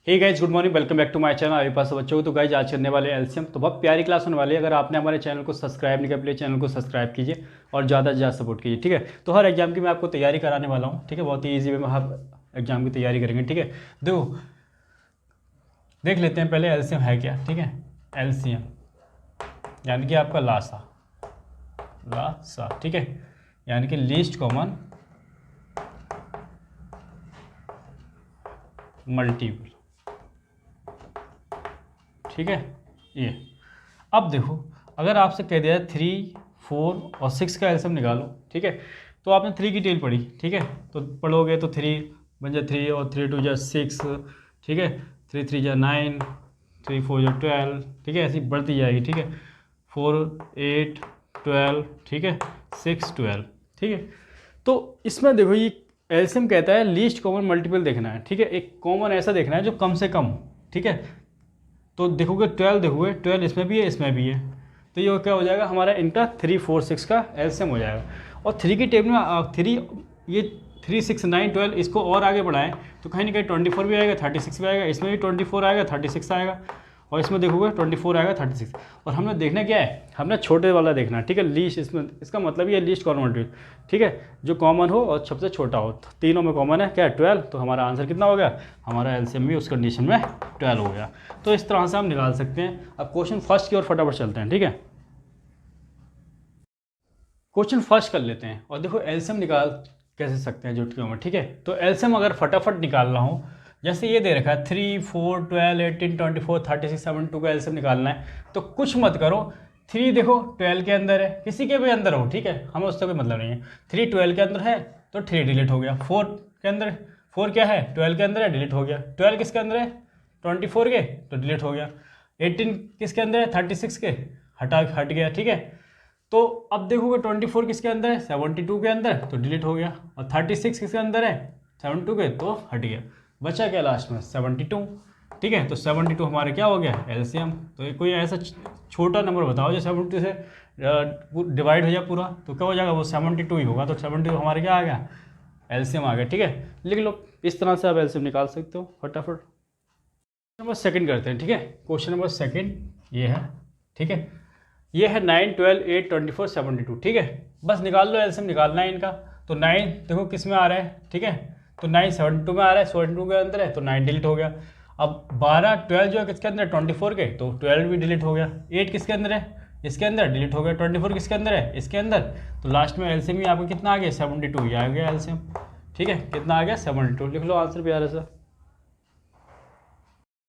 Hey guys, good morning, welcome back to my channel अभी पास बच्चों को। तो गाइज आज करने वाले एलसीएम, तो बहुत प्यारी क्लास होने वाली है। अगर आपने हमारे चैनल को सब्सक्राइब नहीं किया, प्लीज़ चैनल को सब्सक्राइब कीजिए और ज़्यादा से ज़्यादा सपोर्ट कीजिए, ठीक है। तो हर एग्जाम की मैं आपको तैयारी कराने वाला हूँ, ठीक है। बहुत ही ईजी वे में हर एग्जाम की तैयारी करेंगे, ठीक है। देखो, देख लेते हैं पहले एलसीएम है क्या, ठीक है। एलसीएम यानी कि आपका लासा, ठीक है, यानी कि लीस्ट कॉमन मल्टीपल, ठीक है। ये अब देखो, अगर आपसे कह दिया 3, 4 और 6 का एलसीएम निकालो, ठीक है। तो आपने 3 की टेल पढ़ी, ठीक है। तो पढ़ोगे तो 3 बन जाए 3 और 3 2 जा 6, ठीक है। 3 3 जा 9, 3 4 जा 12, ठीक है। ऐसी बढ़ती जाएगी, ठीक है। 4 8 12, ठीक है। 6 12, ठीक है। तो इसमें देखो, ये एलसीएम कहता है लीस्ट कॉमन मल्टीपल देखना है, ठीक है। एक कॉमन ऐसा देखना है जो कम से कम हो, ठीक है। तो देखोगे 12, देखोगे 12 इसमें भी है, इसमें भी है। तो ये क्या हो जाएगा हमारा, इनका 3 4 6 का एलसीएम हो जाएगा। और 3 की टेबल में 3, ये 3 6 9 12, इसको और आगे बढ़ाएं तो कहीं ना कहीं 24 भी आएगा, 36 भी आएगा, इसमें भी 24 आएगा, 36 आएगा, और इसमें देखोगे 24 आएगा, 36। और हमने देखना क्या है, हमने छोटे वाला देखना है, ठीक है। लीस्ट, इसमें इसका मतलब ये लीस्ट कॉमन मल्टीपल, ठीक है, जो कॉमन हो और सबसे छोटा हो। तीनों में कॉमन है क्या, 12। तो हमारा आंसर कितना हो गया, हमारा एलसीएम भी उस कंडीशन में 12 हो गया। तो इस तरह से हम निकाल सकते हैं। अब क्वेश्चन फर्स्ट की ओर फटाफट चलते हैं, ठीक है। क्वेश्चन फर्स्ट कर लेते हैं और देखो एलसीएम निकाल कैसे सकते हैं जुटकियों में, ठीक है। तो एलसीएम अगर फटाफट निकाल रहा हूँ, जैसे ये दे रखा है 3 4 12 18 24 36 72 का एलसीएम निकालना है, तो कुछ मत करो। 3 देखो 12 के अंदर है, किसी के भी अंदर हो, ठीक है, हमें उससे कोई मतलब नहीं है। 3 12 के अंदर है तो 3 डिलीट हो गया। 4 के अंदर, 4 क्या है, 12 के अंदर है, डिलीट हो गया। 12 किसके अंदर है, 24 के, तो डिलीट हो गया। 18 किसके अंदर है, 36 के, हट गया, ठीक है। तो अब देखोगे 24 किसके अंदर है, 72 के अंदर, तो डिलीट हो गया। और 36 किसके अंदर है, 72 के, तो हट गया। बचा क्या लास्ट में, 72, ठीक है। तो 72 हमारे क्या हो गया, एलसीएम। तो ये कोई ऐसा छोटा नंबर बताओ जो 72 से डिवाइड हो जाए पूरा, तो क्या हो जाएगा, वो 72 ही होगा। तो 72 हमारे क्या आ गया, एलसीएम आ गया, ठीक है। लिख लो, इस तरह से आप एलसीएम निकाल सकते हो फटाफट। नंबर सेकंड करते हैं, ठीक है। क्वेश्चन नंबर सेकंड ये है, ठीक है। ये है 9 12 8 24 72, ठीक है। बस निकाल लो, एलसीएम निकालना है इनका। तो 9 देखो किस में आ रहा है, ठीक है। तो 9 72 में आ रहा है, 72 के अंदर है, तो 9 डिलीट हो गया। अब 12 12 जो है किसके अंदर है, 24 के, तो 12 भी डिलीट हो गया। 8 किसके अंदर है, इसके अंदर, डिलीट हो गया। 24 किसके अंदर है, इसके अंदर। तो लास्ट में एलसीएम भी आपको कितना आ गया, 72 ही आ गया एलसीएम, ठीक है। कितना आ गया, 72। लिख लो आंसर प्यारे सा।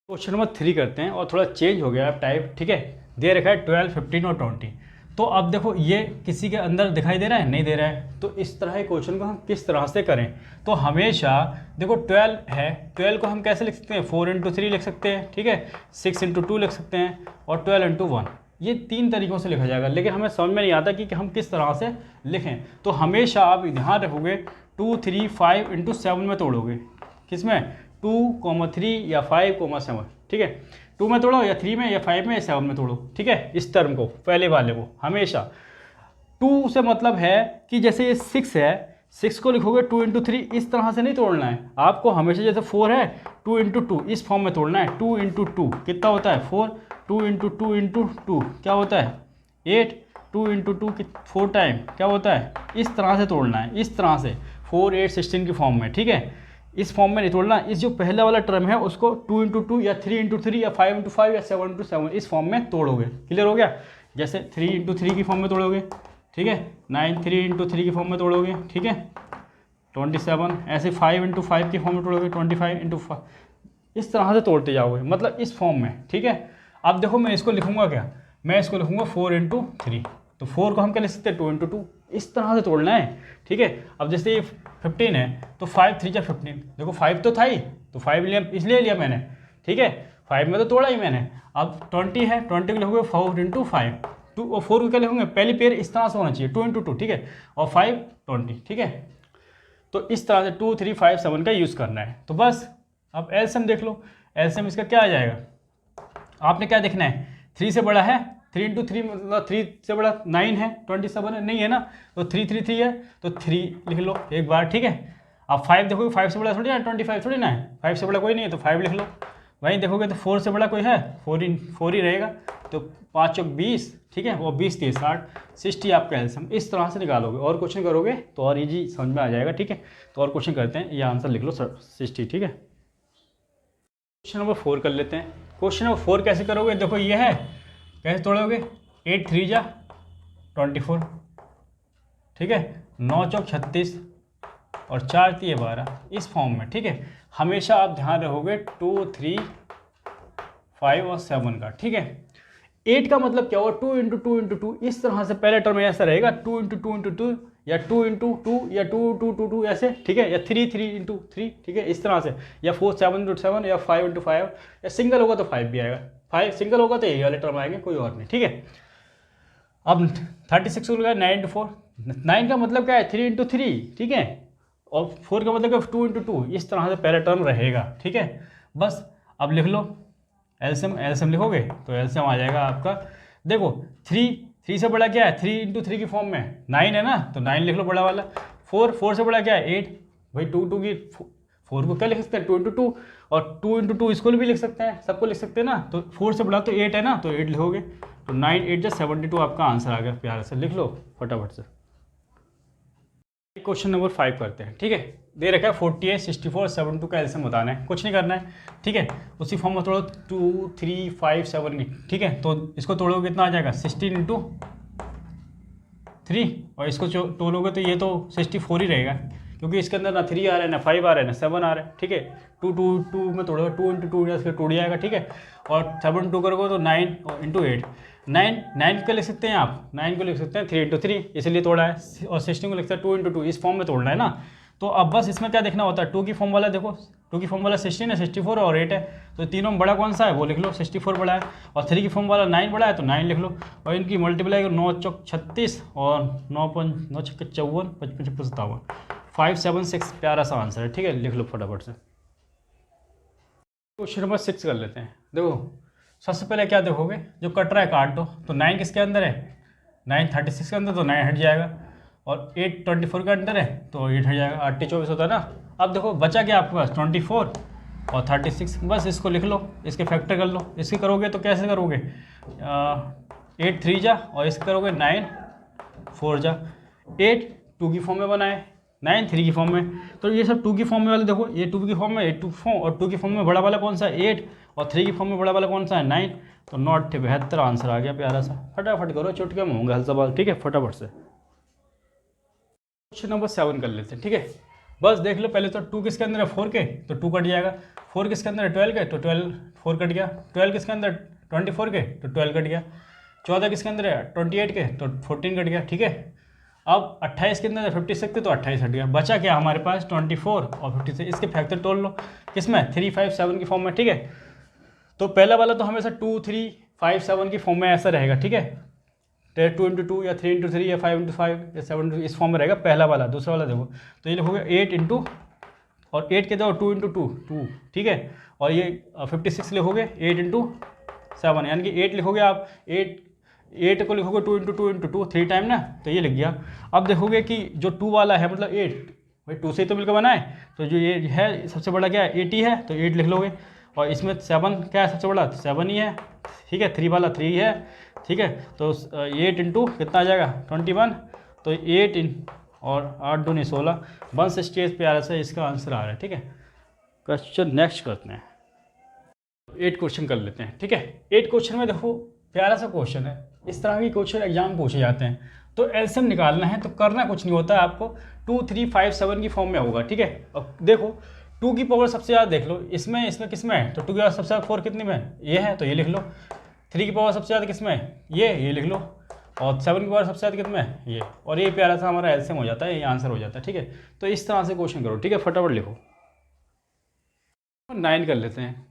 क्वेश्चन नंबर 3 करते हैं और थोड़ा चेंज हो गया है टाइप, ठीक है। दे रखा है 12 15 और 20। तो अब देखो ये किसी के अंदर दिखाई दे रहा है, नहीं दे रहा है। तो इस तरह के क्वेश्चन को हम किस तरह से करें, तो हमेशा देखो 12 है, 12 को हम कैसे लिख सकते हैं, 4 × 3 लिख सकते हैं, ठीक है। 6 × 2 लिख सकते हैं, और 12 × 1, ये 3 तरीक़ों से लिखा जाएगा। लेकिन हमें समझ में नहीं आता कि हम किस तरह से लिखें। तो हमेशा आप ध्यान रखोगे 2 3 5 × 7 में तोड़ोगे, किसमें, 2 3 या 5 7, ठीक है। 2 में तोड़ो या 3 में या 5 में या 7 में तोड़ो, ठीक है। इस टर्म को, पहले वाले को हमेशा 2 से मतलब है कि जैसे ये 6 है, 6 को लिखोगे 2 × 3, इस तरह से नहीं तोड़ना है आपको। हमेशा जैसे 4 है, 2 × 2 इस फॉर्म में तोड़ना है। 2 × 2 कितना होता है, 4, 2 × 2 × 2 क्या होता है, 8, 2 × 2 4 टाइम क्या होता है, इस तरह से तोड़ना है, इस तरह से 4 8 16 की फॉर्म में, ठीक है। इस फॉर्म में नहीं तोड़ना। इस जो पहला वाला टर्म है उसको 2 × 2 या 3 × 3 या 5 × 5 या 7 × 7 इस फॉर्म में तोड़ोगे। क्लियर हो गया। जैसे 3 × 3 की फॉर्म में तोड़ोगे, ठीक है। 9 3 × 3 की फॉर्म में तोड़ोगे, ठीक है। 27 ऐसे 5 × 5 की फॉर्म में तोड़ोगे, 25 × 5, इस तरह से तोड़ते जाओगे, मतलब इस फॉर्म में, ठीक है। अब देखो मैं इसको लिखूंगा क्या, मैं इसको लिखूंगा 4 × 3। तो 4 को हम क्या लिख सकते हैं, 2 × 2, इस तरह से तोड़ना है, ठीक है। अब जैसे ये 15 है, तो 5 3 जा 15, देखो 5 तो था ही, तो 5 लिया, इसलिए लिया मैंने, ठीक है। 5 में तो तोड़ा ही मैंने। अब 20 है, 20 को लिखोगे 4 × 5, 2 और 4 को क्या लिखोगे, पहली पेयर इस तरह से होना चाहिए, 2 × 2, ठीक है, और 5 20, ठीक है। तो इस तरह से 2 3 5 7 का यूज़ करना है। तो बस अब एलसीएम देख लो, एलसीएम इसका क्या आ जाएगा, आपने क्या देखना है, 3 से बड़ा है, 3 × 3 मतलब 3 से बड़ा 9 है, 27 है, नहीं है ना, तो 3 3 3 है, तो 3 लिख लो एक बार, ठीक है। अब 5 देखोगे, 5 से बड़ा थोड़ी ना 25 थोड़ी ना है, 5 से बड़ा कोई नहीं है, तो 5 लिख लो। वहीं देखोगे तो 4 से बड़ा कोई है, 4 ही रहेगा, तो 5 चौक 20, ठीक है, और 20 30 60, 60 आपका एल्सियम। इस तरह से निकालोगे और क्वेश्चन करोगे तो और इजी समझ में आ जाएगा, ठीक है। तो और क्वेश्चन करते हैं, ये आंसर लिख लो 60, ठीक है। क्वेश्चन नंबर 4 कर लेते हैं। क्वेश्चन नंबर 4 कैसे करोगे, देखो ये है, कैसे तोड़ोगे, 8 3 जा 24, ठीक है, 9 चौक 36 और 4 3 12, इस फॉर्म में, ठीक है। हमेशा आप ध्यान रखोगे 2 3 5 और 7 का, ठीक है। 8 का मतलब क्या होगा, 2 इंटू 2 इंटू 2, इस तरह से पहले टर्म में ऐसा रहेगा, 2 इंटू 2 इंटू 2 या 2 इंटू 2 या 2 2 2 2 ऐसे, ठीक है, या 3 3 इंटू 3, ठीक है, इस तरह से, या 4 7 इंटू 7 या 5 इंटू 5, या सिंगल होगा तो 5 भी आएगा, 5 सिंगल होगा तो यही वाले टर्म आएंगे, कोई और नहीं, ठीक है। अब 36 को लगा 9 इंटू 4, 9 का मतलब क्या है, 3 इंटू 3, ठीक है, और 4 का मतलब क्या 2 इंटू 2, इस तरह से पहला टर्म रहेगा, ठीक है। बस अब लिख लो एल्सियम, एल्सियम लिखोगे तो एल्सियम आ जाएगा आपका, देखो 3 से बड़ा क्या है, 3 इंटू 3 की फॉर्म में 9 है ना, तो 9 लिख लो बड़ा वाला। 4 से बड़ा क्या है 8, भाई 2 2 की 4 को क्या लिख सकते हैं 2 इंटू 2, और 2 इंटू 2 इसको भी लिख सकते हैं, सबको लिख सकते हैं ना, तो 4 से बड़ा तो 8 है ना, तो 8 लिखोगे, तो 9 8 जा 72 आपका आंसर आ गया, प्यार से लिख लो फटाफट से। क्वेश्चन नंबर 5 करते हैं, ठीक है। दे रखा है 48 64 72 का एल्सियम बताना है, कुछ नहीं करना है, ठीक है। उसी फॉर्म में तोड़ो 2 3 5 7, ठीक है, तो इसको तोड़ोगे कितना आ जाएगा 16 इंटू 3, और इसको तोड़ोगे तो ये तो 64 ही रहेगा, क्योंकि इसके अंदर ना 3 आ रहा है, ना 5 आ रहा है, ना 7 आ रहा है, ठीक है। 2 2 2 में तोड़ोगे 2 इंटू 2 इसके टूट जाएगा, ठीक है, और 7 2 करोगे तो 9 इंटू 8, 9 को लिख सकते हैं आप, 9 को लिख सकते हैं 3 इंटू 3, इसलिए तोड़ा है, और 16 को लिखते हैं 2 इंटू 2, इस फॉर्म में तोड़ना है ना। तो अब बस इसमें क्या देखना होता है, 2 की फॉर्म वाला देखो, 2 की फॉर्म वाला 16 है, 64 और 8 है, तो तीनों में बड़ा कौन सा है वो लिख लो, 64 बड़ा है, और 3 की फॉर्म वाला 9 बड़ा है तो 9 लिख लो, और इनकी मल्टीप्लाई करो 9 चौक 36 और 9 9 छक्के 54 55 57, 576 प्यारा सा आंसर है, ठीक है, लिख लो फटाफट से। क्वेश्चन नंबर 6 कर लेते हैं। देखो सबसे पहले क्या देखोगे, जो कट रहा है काट दो, तो 9 किसके अंदर है, 9 36 के अंदर, तो 9 हट जाएगा, और 8 24 के अंदर है तो 8 हट जाएगा, 8 24 होता है ना। अब देखो बचा क्या आपके पास 24 और 36, बस इसको लिख लो, इसके फैक्टर कर लो। इसके करोगे तो कैसे करोगे, 8 3 जा, और इसके करोगे 9 4 जा, 8 2 की फॉर्म में बनाए, 9 3 की फॉर्म में, तो ये सब 2 की फॉर्म में वाले देखो, ये 2 की फॉर्म में 8 2 फॉर्म, और 2 की फॉर्म में बड़ा वाला कौन सा है 8, और 3 की फॉर्म में बड़ा वाला कौन सा है 9, तो 9 72 आंसर आ गया प्यारा सा। फटाफट करो, चुटके में होंगे हल सवाल, ठीक है, फटाफट से। क्वेश्चन नंबर 7 कर लेते हैं, ठीक है। बस देख लो पहले तो 2 किसके अंदर है 4 के, तो 2 कट जाएगा, 4 किसके अंदर है 12 के, तो 12 4 कट गया, 12 किसके अंदर 24 के, तो 12 कट गया, 14 किसके अंदर है 28 के, तो 14 कट गया, ठीक है। अब 28 के अंदर 56 के, तो 28 हट गया, बचा क्या हमारे पास 24 और 56, इसके फैक्टर तोड़ लो किसमें 3 5 7 की फॉर्म में, ठीक है। तो पहला वाला तो हमेशा 2 3 5 7 की फॉर्म में ऐसा रहेगा, ठीक है, 2 इंटू 2 या 3 इंटू 3 या 5 इंटू 5 या 7 इंटू, इस फॉर्म में रहेगा पहला वाला। दूसरा वाला देखो तो ये लिखोगे 8 इंटू, और 8 के दो 2 इंटू 2, ठीक है, और ये 56 लिखोगे 8 इंटू 7, यानी कि 8 लिखोगे आप, 8 को लिखोगे 2 इंटू 2 इंटू 2 3 टाइम ना, तो ये लिख गया। अब देखोगे कि जो 2 वाला है मतलब 8, भाई 2 से ही तो मिलकर बना है, तो जो ये है सबसे बड़ा क्या है 8 ही है, तो 8 लिख लोगे, और इसमें 7 क्या है सबसे बड़ा 7 ही है, ठीक है, 3 वाला 3 है, ठीक है, तो 8 इंटू कितना आ जाएगा 21, तो 8 और 8 दूनी 16, 168 प्यारा से इसका आंसर आ रहा है, ठीक है। क्वेश्चन नेक्स्ट करते हैं, 8 क्वेश्चन कर लेते हैं, ठीक है। 8 क्वेश्चन में देखो प्यारा सा क्वेश्चन है, इस तरह के क्वेश्चन एग्जाम पूछे जाते हैं। तो एलसीएम निकालना है, तो करना कुछ नहीं होता है आपको, 2 3 5 7 की फॉर्म में होगा, ठीक है। अब देखो 2 की पावर सबसे ज़्यादा देख लो, इसमें किस में है, तो 2 की पावर सबसे ज़्यादा 4 कितनी में ये है, तो ये लिख लो। 3 की पावर सबसे ज़्यादा किस में है ये लिख लो, और 7 की पावर सबसे ज़्यादा कितने में ये, और ये प्यारा सा हमारा एलसीएम हो जाता है, ये आंसर हो जाता है, ठीक है। तो इस तरह से क्वेश्चन करो, ठीक है, फटाफट लिखो। 9 कर लेते हैं,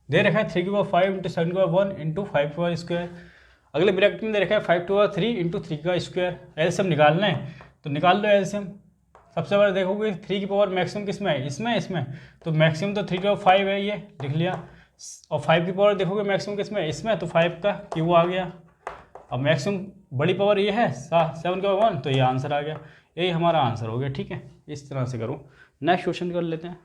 दे रखा है 3 की पावर 5 इंटू 7 की पावर 1 इंटू 5 की पावर स्क्वायर, अगले ब्रैकेट में दे रखा है 5 की पावर 3 इंटू 3 का स्क्वायर। एलसीएम निकालना है तो निकाल लो एलसीएम। सबसे पहले देखोगे 3 की पावर मैक्सिमम किस में है, इसमें, तो मैक्सिमम तो 3 की पावर 5 है, ये लिख लिया, और 5 की पावर देखोगे मैक्सिमम किस में है, इसमें, तो 5 का क्यू आ गया। अब मैक्सिमम बड़ी पावर ये है 7 की पावर 1, तो ये आंसर आ गया, यही हमारा आंसर हो गया, ठीक है। इस तरह से करो। नेक्स्ट क्वेश्चन कर लेते हैं,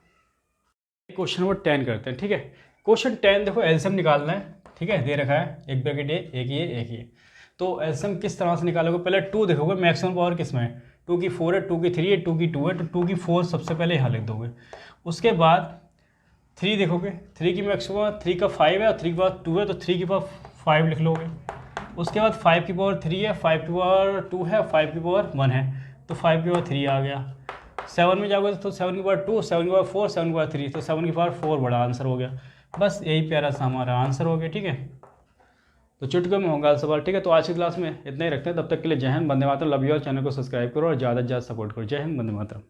क्वेश्चन नंबर 10 करते हैं, ठीक है। क्वेश्चन 10 देखो एलसीएम निकालना है, ठीक है, दे रखा है एक ब्रैकेट एक ये। तो एलसीएम किस तरह से निकालोगे, पहले 2 देखोगे मैक्सिमम पावर किस में है, 2 की 4 है, 2 की 3 है, 2 की 2 है, तो 2 की 4 सबसे पहले यहाँ लिख दोगे। उसके बाद 3 देखोगे, 3 की मैक्सिमम 3 का 5 है और 3 के बाद 2 है, तो 3 की पावर 5 लिख लोगे। उसके बाद 5 की पावर 3 है, 5 की पावर 2 है, 5 की पावर 1 है, तो 5 की पावर 3 आ गया। 7 में जाओगे तो 7 की पावर 2, 7 की पावर 4, 7 की पावर 3, तो 7 की पावर 4 बड़ा आंसर हो गया। बस यही प्यारा सा हमारा आंसर हो गया, ठीक है। तो चुटकियों में होगा सवाल, ठीक है। तो आज की क्लास में इतना ही रखते हैं, तब तक के लिए जय हिंद, वंदे मातरम, लव यू और चैनल को सब्सक्राइब करो और ज़्यादा से ज़्यादा सपोर्ट करो। जय हिंद, वंदे मातरम।